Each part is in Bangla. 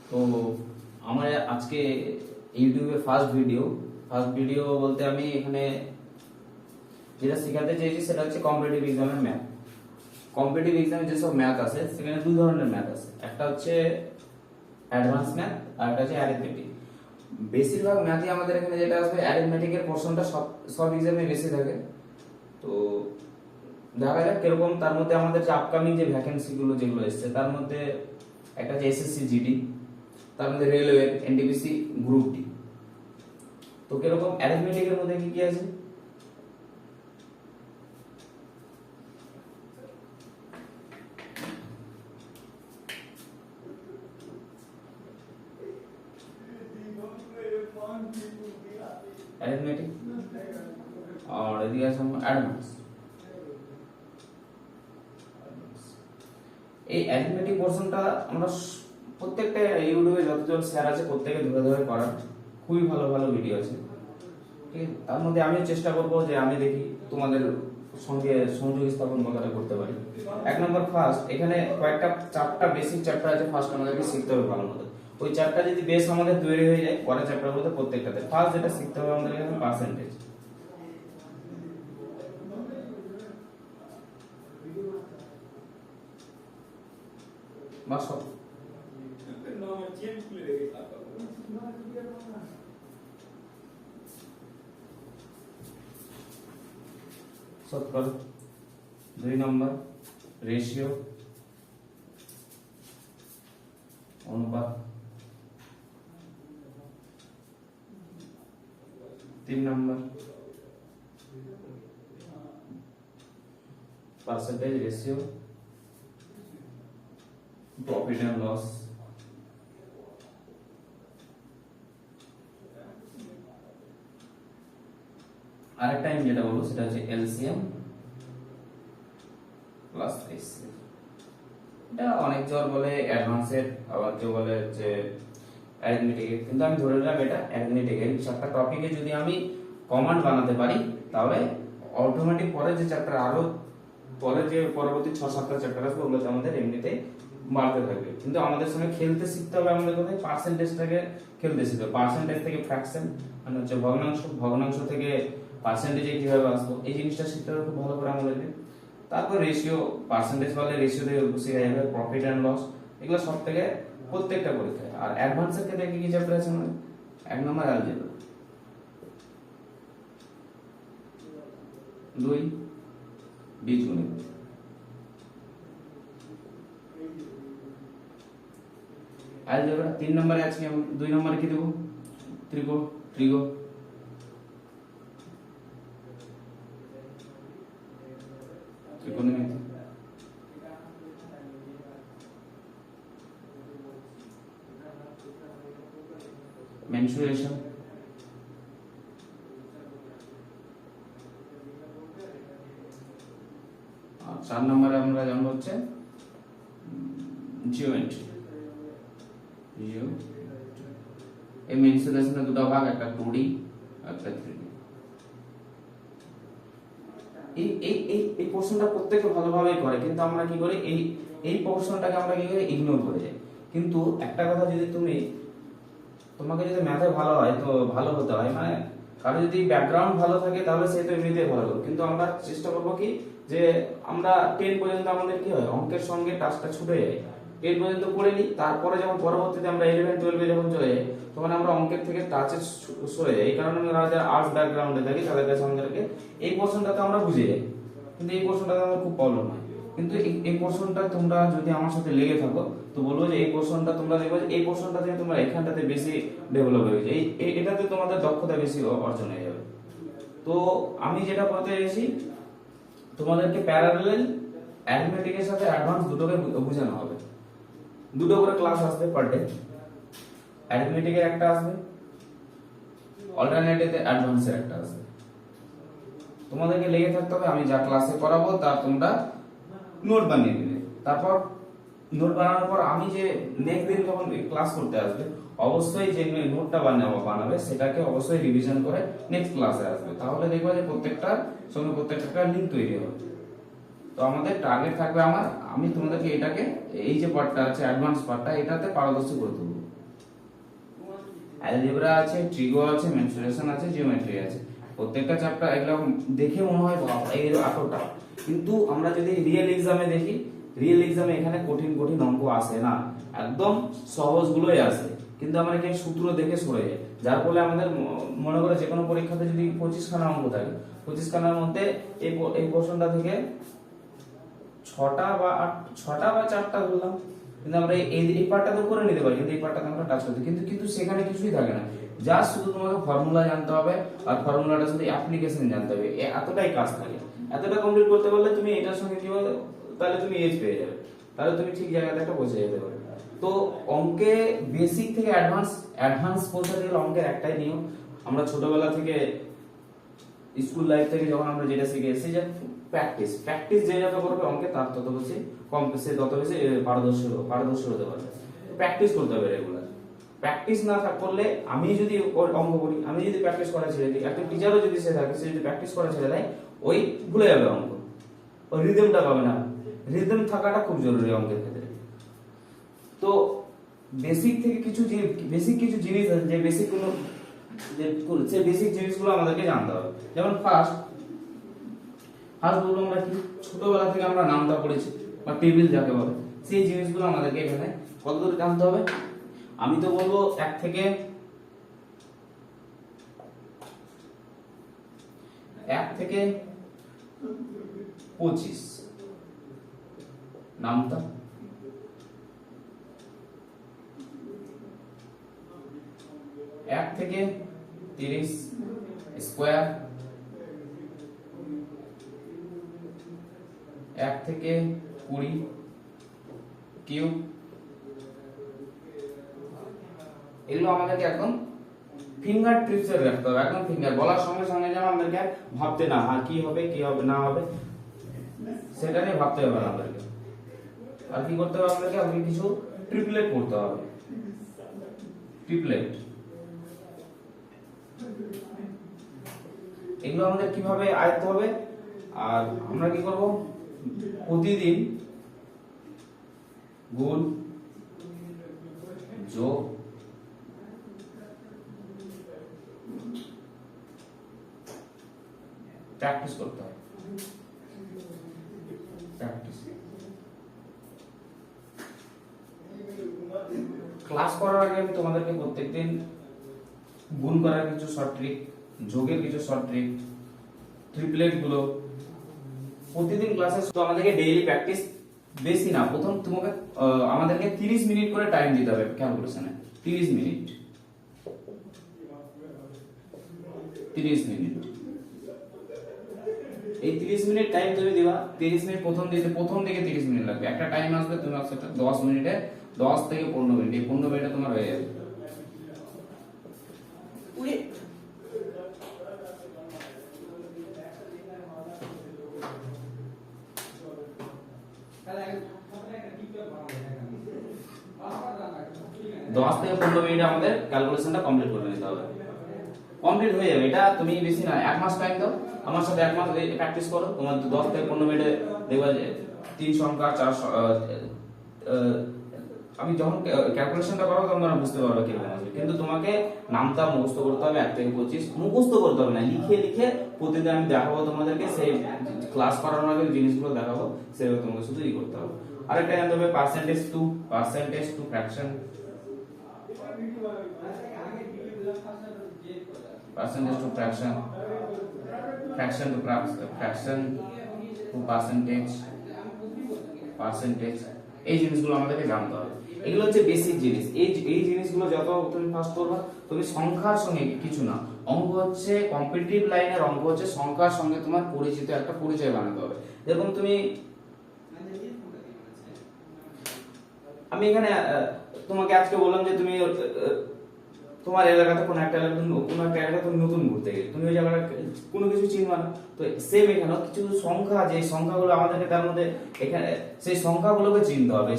তো আমার আজকে ইউটিউবে ফার্স্ট ভিডিও বলতে আমি এখানে যেটা শেখাতে চেয়েছি সেটা হচ্ছে কম্পিটিটিভ এক্সামের ম্যাথ। কম্পিটিটিভ এক্সামে যেসব ম্যাথ আছে সেখানে দুই ধরনের ম্যাথ আছে, একটা হচ্ছে অ্যাডভান্স ম্যাথ আর একটা হচ্ছে অ্যারিথমেটিক। বেশিরভাগ ম্যাথই আমাদের এখানে যেটা আসবে অ্যারিথমেটিকের পোর্শনটা সব এক্সামে বেশি থাকে। তো দেখা যাক কিরকম। তার মধ্যে আমাদের যে আপকামিং যে ভ্যাকেন্সি গুলো যেগুলো এসছে তার মধ্যে একটা হচ্ছে এসএসসি জিডি, তার মধ্যে রেলওয়ে, এনটিপিসি, গ্রুপ ডি। তো কিরকম অ্যারিথমেটিকের মধ্যে কি কি আছে? অ্যারিথমেটিক আর এদিকে আছে অ্যাডভান্স। এই অ্যারিথমেটিক পোর্শনটা আমরা প্রত্যেকটা ইউটিউবে যতজন স্যার আছে প্রত্যেকে ধরে ধরে করার খুবই ভালো ভালো ভিডিও আছে, ঠিক আছে? তার মধ্যে আমিও চেষ্টা করবো যে আমি দেখি তোমাদের সঙ্গে সংযোগ স্থাপন কথাটা করতে পারি। এক নম্বর ফার্স্ট, এখানে কয়েকটা চারটা বেসিক চ্যাপ্টার আছে, ফার্স্ট আমাদেরকে শিখতে হবে ভালো মতো। ওই চারটা যদি বেস আমাদের তৈরি হয়ে যায় পরের চ্যাপ্টারগুলোতে প্রত্যেকটাতে ফার্স্ট যেটা শিখতে হবে আমাদের এখানে পার্সেন্টেজ। বা সব শতকরা। দুই নম্বর রেশিও, অনুপাত। তিন number percentage ratio, profit and loss. আরেকটা আমি যেটা বলবো সেটা হচ্ছে এলসিএম প্লাস এইচসিএফ। এটা অনেক জন বলে অ্যাডভান্সের, আবার কেউ বলে যে অ্যারিথমেটিকের, কিন্তু আমি ধরে নিলাম এটা অ্যারিথমেটিকের। চারটা টপিকে যদি আমি কমান্ড বানাতে পারি তাহলে অটোমেটিক পরে যে চ্যাপ্টার আরো পরে যে পরবর্তী 6-7টা চ্যাপ্টার আসবে ওগুলোতে আমাদের এমনিতে বাড়তে থাকবে। কিন্তু আমাদের সঙ্গে খেলতে শিখতে হবে, আমাদের কোথায় পার্সেন্টেজটাকে খেলতে শিখতে হবে। পার্সেন্টেজ থেকে ফ্র্যাকশন মানে হচ্ছে ভগ্নাংশ, ভগ্নাংশ থেকে পার্সেন্টেজে কিভাবে আসবো এই জিনিসটা শিখতে হবে খুব ভালো করে আমাদেরকে। তারপর রেশিও, পার্সেন্টেজ বলে রেশিও থেকে শেখা যাবে, প্রফিট এন্ড লস, এগুলো সব থেকে প্রত্যেকটা পরীক্ষায়। আর অ্যাডভান্সের ক্ষেত্রে কি কি চ্যাপ্টার আছে আমাদের? এক নম্বর অ্যালজেব্রা, 2 বীজগণিত, 3 নম্বরে আছে 2 নম্বরে কি দেবো? ত্রিগো। ত্রিকোণমিতি, মেনসুরেশন, আর 4 নম্বরে আমরা জানবো হচ্ছে জিওমেট্রি। এই মেনসুরেশনের দুটো ভাগ, একটা 2D একটা 3D। এই এই এই এই পোর্শনটা প্রত্যেকে ভালোভাবেই করে, কিন্তু আমরা কি করি এই এই পোর্শনটাকে আমরা কি করি ইগনোর করে যাই। কিন্তু একটা কথা, যদি তোমাকে যদি ম্যাথে ভালো হয় তো ভালো হতে হয়, মানে কারো যদি ব্যাকগ্রাউন্ড ভালো থাকে তাহলে সে তো এমনিতেই ভালো করবে। কিন্তু আমরা চেষ্টা করবো কি যে আমরা 10 পর্যন্ত আমাদের কি হয় অঙ্কের সঙ্গে টাচটা ছুটে যায়, 10 পর্যন্ত পড়ে নিই। তারপরে যখন পরবর্তীতে আমরা 11-12 যখন চলে যাই তখন আমরা অঙ্কের থেকে টাচে সরে যাই। এই কারণে আমরা যারা আর্টস ব্যাকগ্রাউন্ডে থাকি তাদের কাছে আমাদেরকে এই পোর্শনটাতে আমরা বুঝে যাই, কিন্তু এই পোর্শনটাতে আমার খুব প্রবলেম হয়। কিন্তু এই পোর্শনটা তোমরা যদি আমার সাথে লেগে থাকো তো বলবো যে এই পোর্শনটা তোমরা দেখবে যে এই পোর্শনটা থেকে তোমরা এখানটাতে বেশি ডেভেলপ হয়ে গেছে, এটাতে তোমাদের দক্ষতা বেশি অর্জন হয়ে যাবে। তো আমি যেটা বলতে চাইছি তোমাদেরকে প্যারালাল অ্যারিথমেটিকের সাথে অ্যাডভান্স দুটোকে বোঝানো হবে। দুটো করে ক্লাস আসবে পার ডে, অ্যারিথমেটিকের একটা আসবে, অল্টারনেটিভে অ্যাডভান্সের একটা আসবে। তোমাদেরকে লেগে থাকতে হবে, আমি যা ক্লাসে করাবো তার তোমরা নোট বানিয়ে নেবে। তারপর নোট বানানোর পর আমি যে নেক্সট দিন যখন ক্লাস করতে আসবে অবশ্যই যে নোটটা বানাবে সেটাকে অবশ্যই রিভিশন করে নেক্সট ক্লাসে আসবে, তাহলে দেখবে যে প্রত্যেকটার সঙ্গে প্রত্যেকটা লিঙ্ক তৈরি হবে। তো আমাদের টার্গেট থাকবে আমি তোমাদেরকে এটাকে এই যে পার্টটা আছে অ্যাডভান্স পার্টটা এটাতে পারদর্শী করে তুলবো। অ্যালজেব্রা আছে, ট্রিগো আছে, মেনসুরেশন আছে, জিওমেট্রি আছে। প্রত্যেকটা চ্যাপ্টার এগুলো দেখে মনে হয় বাবা এর এতটা, কিন্তু আমরা যদি রিয়েল এক্সামে দেখি, রিয়েল এক্সামে এখানে কঠিন কঠিন অঙ্ক আসে না, একদম সহজ গুলোই আসে, কিন্তু আমরা কি সূত্র দেখে সরে যাই, যার ফলে আমাদের মনে করে যে কোনো পরীক্ষাতে যদি 25খানা অঙ্ক থাকে, 25খানার মধ্যে এই পোর্শনটা থেকে 6টা বা 4টা ধরলাম, কিন্তু আমরা এই পার্টটা তো করে নিতে পারি, কিন্তু এই পার্টটাতে আমরা টাচ করতে, কিন্তু সেখানে কিছুই থাকে না, জাস্ট শুধু তোমাকে ফর্মুলা জানতে হবে, আর ফর্মুলাটা শুধু অ্যাপ্লিকেশন জানতে হবে, এতটাই কাজ থাকে। এতটা কমপ্লিট করতে পারলে তুমি এটার সঙ্গে কি বলে, তাহলে তুমি এজ পেয়ে যাবে, তাহলে তুমি ঠিক জায়গাতে একটা পৌঁছে যেতে পারবে। তো অঙ্কে বেসিক থেকে অ্যাডভান্স পৌঁছাতে গেলে অঙ্কের একটাই নিয়ম, আমরা ছোটবেলা থেকে স্কুল লাইফ থেকে যখন আমরা যেটা শিখে এসেছি যে প্র্যাকটিস যে যত করবে অঙ্কে তার তত বেশি তত বেশি পারদর্শী হতে পারবে। প্র্যাকটিস করতে হবে রেগুলার, প্র্যাকটিস না করলে, আমি যদি অঙ্ক করি, আমি যদি প্র্যাকটিস করা ছেড়ে দিই, একটা টিচারও যদি সে থাকে, সে যদি প্র্যাকটিস করা ছেড়ে দেয়, ওই ভুলে যাবে অঙ্ক, ওই রিদমটা পাবে না। রিদম থাকাটা খুব জরুরি অঙ্কের ক্ষেত্রে। তো বেসিক থেকে কিছু জিনিস আছে, যে বেসিক জিনিসগুলো আমাদেরকে জানতে হবে। যেমন ফার্স্ট বলবো আমরা কি, ছোটবেলা থেকে আমরা নামটা পড়েছি বা টেবিল যাকে বলে, সেই জিনিসগুলো আমাদেরকে এখানে কতদূর জানতে হবে। আমি তো বলবো 1 থেকে 25 নামটা, 1 থেকে 30 স্কোয়ার, 1 থেকে 20 কিউব, এগুলো আমাদেরকে একদম ফিঙ্গার ট্রিপসে রাখতে হবে, একদম ফিঙ্গার বলার সঙ্গে সঙ্গে যেন আমাদেরকে ভাবতে না, হ্যাঁ কি হবে না হবে সেটা নিয়ে ভাবতে হবে না আমাদেরকে। আর কি করতে হবে আমাদেরকে কিছু ট্রিপলেট করতে হবে, ট্রিপলেট এগুলো আমাদের কিভাবে আয়ত্ত হবে। আর আমরা কি করব, প্রতিদিন গুণ, যোগ, প্র্যাকটিস করতে হবে, প্র্যাকটিস। ক্লাস করার আগে আমি তোমাদেরকে প্রত্যেকদিন গুণ করার কিছু শর্ট ট্রিক, যোগের কিছু শর্ট ট্রিক, ট্রিপলেট গুলো প্রতিদিন ক্লাসে, তো আমাদেরকে ডেইলি প্র্যাকটিস, বেশি না, প্রথম তোমাকে আমাদেরকে 30 মিনিট করে টাইম দিতে হবে ক্যালকুলেশনে, 30 মিনিট, 30 মিনিট। এই 30 মিনিট টাইম তুমি দিবা, 30 মিনিট প্রথম দিকে 30 মিনিট লাগবে, একটা টাইম আসবে তুমি সেটা 10 মিনিটে, 10 থেকে 15 মিনিট, এই 15 মিনিটে তোমার হয়ে যাবে। দশ থেকে 15 মিনিট আমাদের ক্যালকুলেশনটা কমপ্লিট করে নিতে হবে, কমপ্লিট হয়ে যাবে। এটা তুমি বেশি না, 1 মাস টাইম দাও, আমার সাথে 1 মাস প্র্যাকটিস করো, তোমার 10 থেকে 15 মিনিটে দেখবা যে 3 সংখ্যা 4, আমি যখন ক্যালকুলেশনটা করবো তখন তোমরা বুঝতে পারবে কিরকম আছে। কিন্তু তোমাকে নামটা মুখস্থ করতে হবে, 1 থেকে 25 মুখস্থ করতে হবে না, লিখে লিখে প্রতিদিন আমি দেখাবো তোমাদেরকে, সেই ক্লাস করানোর আগে জিনিসগুলো দেখাবো, সেগুলো তোমাকে শুধু করতে হবে। আরেকটা জানতে হবে percentage to fraction, percentage to fraction, fraction to percentage, এই জিনিসগুলো আমাদেরকে জানতে হবে। এগুলো হচ্ছে বেসিক জিনিস। এই জিনিসগুলো যত তুমি ফার্স্ট করবে, তুমি সংখ্যার সঙ্গে কিছু না, অঙ্ক হচ্ছে কম্পিটিটিভ লাইনের অঙ্ক হচ্ছে সংখ্যার সঙ্গে তোমার পরিচিত একটা পরিচয় বানাতে হবে। যেরকম তুমি, আমি এখানে তোমাকে আজকে বললাম যে তুমি তোমার এলাকাতে কোনো একটা এলাকা তুমি নতুন ঘুরতে গেলে, তুমি ওই জায়গাটা কোনো কিছু চিনবা না, তো সেম এখানেও কিছু সংখ্যা, যে সংখ্যাগুলো আমাদেরকে তার মধ্যে এখানে সেই সংখ্যাগুলোকে চিনতে হবে,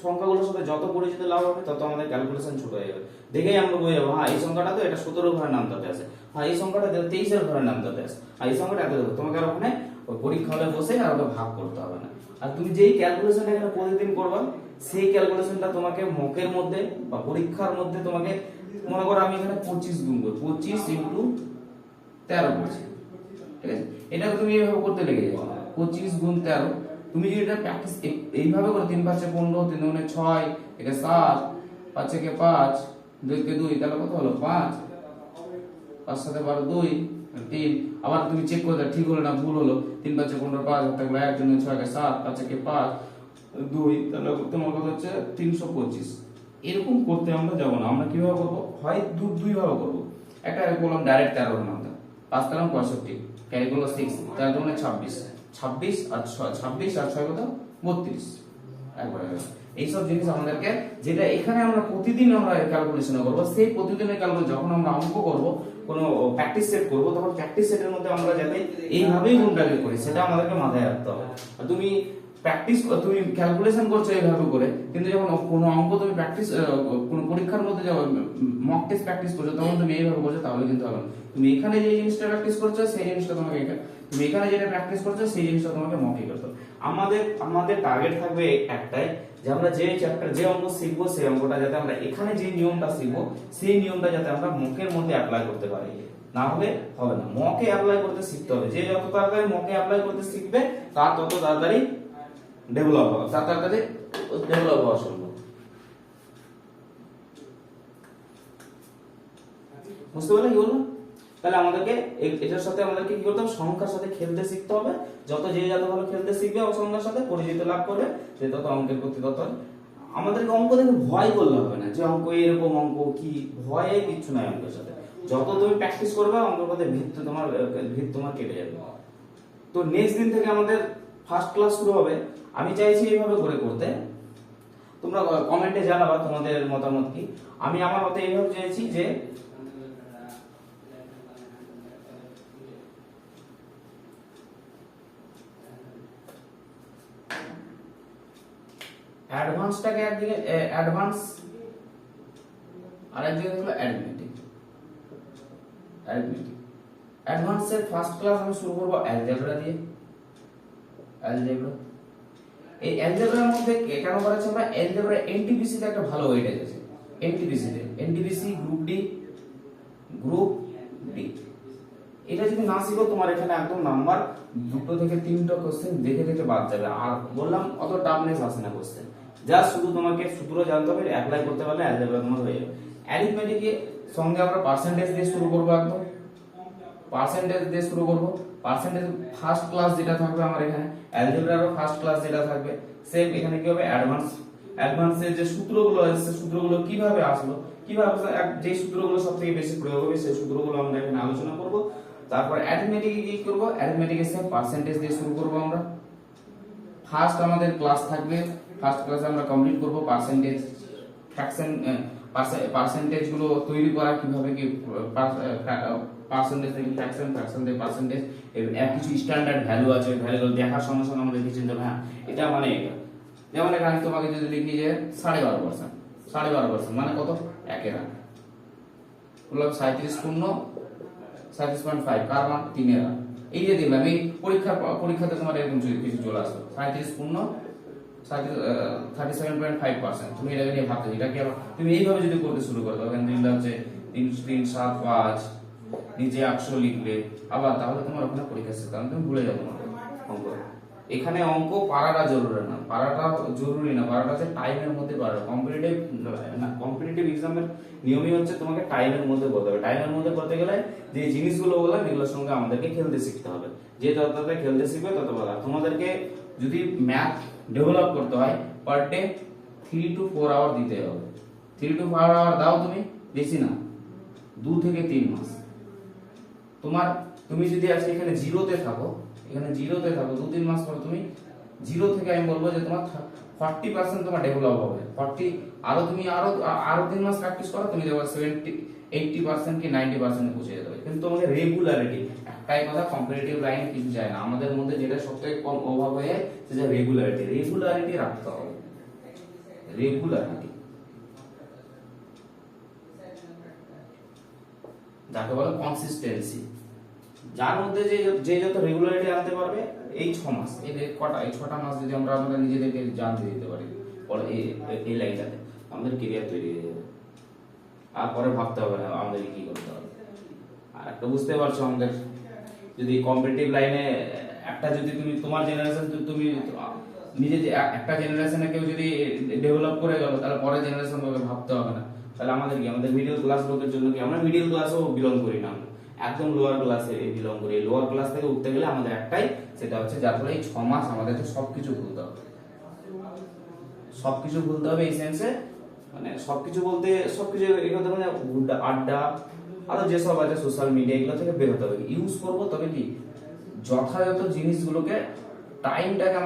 সংখ্যাগুলোর সাথে যত পরিচিত লাভ হবে তত আমাদের ক্যালকুলেশন ছোট হয়ে যাবে। দেখেই আমরা বুঝে যাবো, হ্যাঁ এই সংখ্যাটা তো এটা 17 ঘরের নাম তাতে আছে, হ্যাঁ এই সংখ্যাটা 23 ঘরের নাম তাতে আছে, আর এই সংখ্যাটা এত, তোমাকে আর ওখানে পরীক্ষা হলে বসে আর ওকে ভাগ করতে হবে না। আর তুমি যেই ক্যালকুলেশন এখানে প্রতিদিন করবা, সেই ক্যালকুলেশনটা তোমাকে মকের মধ্যে বা পরীক্ষার মধ্যে তোমাকে, মনে করো আমি এখানে 25 গুণ করব, 25 ইনটু 13 করছি, ঠিক আছে, এটাকে তুমি এইভাবে করতে লেগে যাবে, 25 গুণ 13। তুমি যদি এটা প্র্যাকটিস এইভাবে করো, 3 5 15, 3 দুগুণে 6, একে 7, 5 একে 5, 2 কে 2, তাহলে কত হলো 5, 5 সাথে 12, 2, 3। আবার তুমি চেক করে দাও ঠিক হলো না ভুল হলো, 3 5 15 5 থাকলো 1 2 6 কে 7, 5 একে 5, 2, তাহলে তোমার কত হচ্ছে 325। এরকম করতে আমরা যাব না, আমরা কিভাবে করব, হয় দুই ভাবে করব। একটা বললাম ডাইরেক্ট 13 এর মাধ্যমে, 5 13 65, ক্যারি করলো 6, 4 দুগুণে 26, 26 আর 6, 26 আর 6 কত 32, একবার। এইসব জিনিস আমাদেরকে, যেটা এখানে আমরা প্রতিদিন আমরা ক্যালকুলেশন করব, সেই প্রতিদিনের ক্যালকুলেশন যখন আমরা অঙ্ক করব, কোনো প্র্যাকটিস সেট করব, তখন প্র্যাকটিস সেটের মধ্যে আমরা যাতে এইভাবেই গুণটাকে করি, সেটা আমাদেরকে মাথায় রাখতে হবে। তুমি প্র্যাকটিস, তুমি ক্যালকুলেশন করছো এইভাবে করে, কিন্তু যখন কোনো অঙ্ক তুমি প্র্যাকটিস, কোনো পরীক্ষার মধ্যে যখন মক টেস্ট প্র্যাকটিস করছো, তখন তুমি এইভাবে করছো, তাহলে কিন্তু হবে না। তুমি এখানে যে জিনিসটা প্র্যাকটিস করছো সেই জিনিসটা তোমাকে, তুমি এখানে যেটা প্র্যাকটিস করছো সেই জিনিসটা তোমাকে মকই করতে হবে। আমাদের টার্গেট থাকবে একটাই, যে আমরা যে চ্যাপ্টার যে অঙ্ক শিখবো সেই অঙ্কটা যাতে আমরা এখানে যে নিয়মটা শিখবো সেই নিয়মটা যাতে আমরা মকের মধ্যে অ্যাপ্লাই করতে পারি, না হলে হবে না। মকে অ্যাপ্লাই করতে শিখতে হবে, যে যত তাড়াতাড়ি মকে অ্যাপ্লাই করতে শিখবে তার তত তাড়াতাড়ি ডেভেলপ হবে, তার তাড়াতাড়ি ডেভেলপ হওয়া সম্ভব। বুঝতে পারলে কি বলবো? তাহলে আমাদেরকে এটার সাথে আমাদেরকে কি করতে হবে, সংখ্যার সাথে খেলতে শিখতে হবে। যে যত ভালো খেলতে শিখবে ও সংখ্যার সাথে পরিচিত লাভ করবে, যে তত অঙ্কের প্রতি তত আমাদেরকে অঙ্ক দেখে ভয় করলে হবে না, যে অঙ্ক এরকম অঙ্ক কি, ভয়ে কিচ্ছু নাই অঙ্কের সাথে। যত তুমি প্র্যাকটিস করবে অঙ্কের মধ্যে ভিত তোমার কেটে যাবে। তো নেক্সট দিন থেকে আমাদের ফার্স্ট ক্লাস শুরু হবে। আমি চাইছি এইভাবে করে করতে, তোমরা কমেন্টে জানাবা তোমাদের মতামত কি। আমি আমার মতে এইভাবে চাইছি যে অ্যাডভান্সটাকে একদিকে অ্যাডভান্স, আর একদিকে হলো অ্যারিথমেটিক। অ্যাডভান্সের ফার্স্ট ক্লাস আমি শুরু করব অ্যালজেব্রা দিয়ে। অ্যালজেব্রা, এই অ্যালজেব্রার মধ্যে কেন করাচ্ছি আমরা, অ্যালজেব্রা এনটিপিসি তে একটা ভালো ওয়েটেজ আছে। এনটিপিসি গ্রুপ ডি, এটা যদি না শিখো তোমার এখানে একদম নাম্বার 2 থেকে 3টা কোশ্চেন দেখে দেখে বাদ যাবে। আর বললাম অত টাফনেস আসে না কোশ্চেন, জাস্ট শুধু তোমাকে সূত্র জানতে হবে, অ্যাপ্লাই করতে পারলে অ্যালজেব্রা তোমার হয়ে যাবে। অ্যারিথমেটিকে সঙ্গে আমরা পার্সেন্টেজ দিয়ে শুরু করব, একদম পার্সেন্টেজ দিয়ে শুরু করব। পার্সেন্টেজ ফার্স্ট ক্লাস যেটা থাকবে আমার এখানে, অ্যালজেব্রারও ফার্স্ট ক্লাস যেটা থাকবে, সেম এখানে কি হবে অ্যাডভান্সের যে সূত্রগুলো আছে সেই সূত্রগুলো কিভাবে আসলো, কিভাবে যে সূত্রগুলো সবথেকে বেশি প্রয়োগ হবে সেই সূত্রগুলো আমরা এখানে আলোচনা করব। তারপর অ্যারিথমেটিকে কি করব, অ্যারিথমেটিকে সেম পার্সেন্টেজ দিয়ে শুরু করব আমরা। ফার্স্ট আমাদের ক্লাস থাকবে, ফার্স্ট ক্লাসে আমরা কমপ্লিট করব পার্সেন্টেজ, ফ্র্যাকশন, পার্সেন্টেজ গুলো তৈরি করা কিভাবে, কি পার্সেন্টেজ থেকে ফ্র্যাকশন, ফ্র্যাকশন থেকে পার্সেন্টেজ, এর কিছু স্ট্যান্ডার্ড ভ্যালু আছে, ভ্যালুগুলো দেখার সঙ্গে সঙ্গে আমরা দেখে চিনতে হবে, হ্যাঁ এটা মানে এটা। যেমন এখানে আমি তোমাকে যদি লিখি যে 12.5% মানে কত, 1 এর বললাম 37 পূর্ণ 37.5, কার মান 3 এর। এই যে দিলাম, এই পরীক্ষাতে তোমার এরকম কিছু চলে আসবে, 37 পূর্ণ 37.5%। তুমি এটাকে নিয়ে ভাবতে, এটা কি তুমি এইভাবে যদি করতে শুরু করো, তখন দিনটা হচ্ছে 3 3 7 5, নিচে 100 লিখলে আবার, তাহলে তোমার ওখানে পরীক্ষা শেষ, কারণ তুমি ভুলে যাবে অঙ্ক। এখানে অঙ্ক পারাটা জরুরি না, পারাটা হচ্ছে টাইমের মধ্যে পারা। কম্পিটিটিভ এক্সামের নিয়মই হচ্ছে তোমাকে টাইমের মধ্যে করতে হবে। টাইমের মধ্যে করতে গেলে যে জিনিসগুলো বললাম এগুলোর সঙ্গে আমাদেরকে খেলতে শিখতে হবে। যে তত খেলতে শিখবে তত ভালো। তোমাদেরকে যদি ম্যাথ ডেভেলপ করতে হয় পার ডে 3 to 4 আওয়ার দিতে হবে। 3 to 4 আওয়ার দাও তুমি, বেশি না, 2 থেকে 3 মাস। তুমি যদি আজকে এখানে জিরোতে থাকো, 2-3 মাস পর তুমি জিরো থেকে, আমি বলবো যে তোমার 40% তোমার ডেভেলপ হবে। তুমি আরো 3 মাস প্র্যাকটিস করো, তুমি দেখো 80% কি 90% পৌঁছে যাবে। কিন্তু তোমাকে রেগুলারিটি, একটাই কথা, কম্পিটিটিভ লাইন কিছু চায় না। আমাদের মধ্যে যেটা সবথেকে কম অভাব হয়ে যায় সেটা রেগুলারিটি রাখতে হবে। রেগুলারিটি যাকে বলে কনসিস্টেন্সি, যার মধ্যে যে যত রেগুলারিটি আনতে পারবে, এই 6 মাস, এই 6টা মাস যদি আমরা আমাদের নিজেদেরকে জানতে দিতে পারি, পরে এই লাইনটাতে আমাদের কেরিয়ার তৈরি হয়ে যাবে, আর পরে ভাবতে হবে না আমাদের কি করতে হবে। আর একটা বুঝতে পারছো, আমাদের যদি কম্পিটিটিভ লাইনে একটা যদি তুমি তোমার জেনারেশন তুমি নিজে যে একটা জেনারেশনে কেউ যদি ডেভেলপ করে গেল, তাহলে পরের জেনারেশন তোকে ভাবতে হবে না। তাহলে আমাদের কি, আমাদের মিডল ক্লাস লোকের জন্য কি, আমরা মিডল ক্লাসও বিলং করি না, আমরা একদম লোয়ার ক্লাসে বিলং করি। লোয়ার ক্লাস থেকে উঠতে গেলে আমাদের একটাই, সেটা হচ্ছে যার ফলে এই 6 মাস আমাদেরকে সবকিছু ভুলতে হবে, সবকিছু ভুলতে হবে এই সেন্সে, মানে সবকিছু বলতে সবকিছু এগুলো মানে আড্ডা আরো যেসব আছে সোশ্যাল মিডিয়া, এগুলো থেকে বের হতে হবে। ইউজ করবো তবে কি যথাযথ জিনিসগুলোকে, টাইমটাকে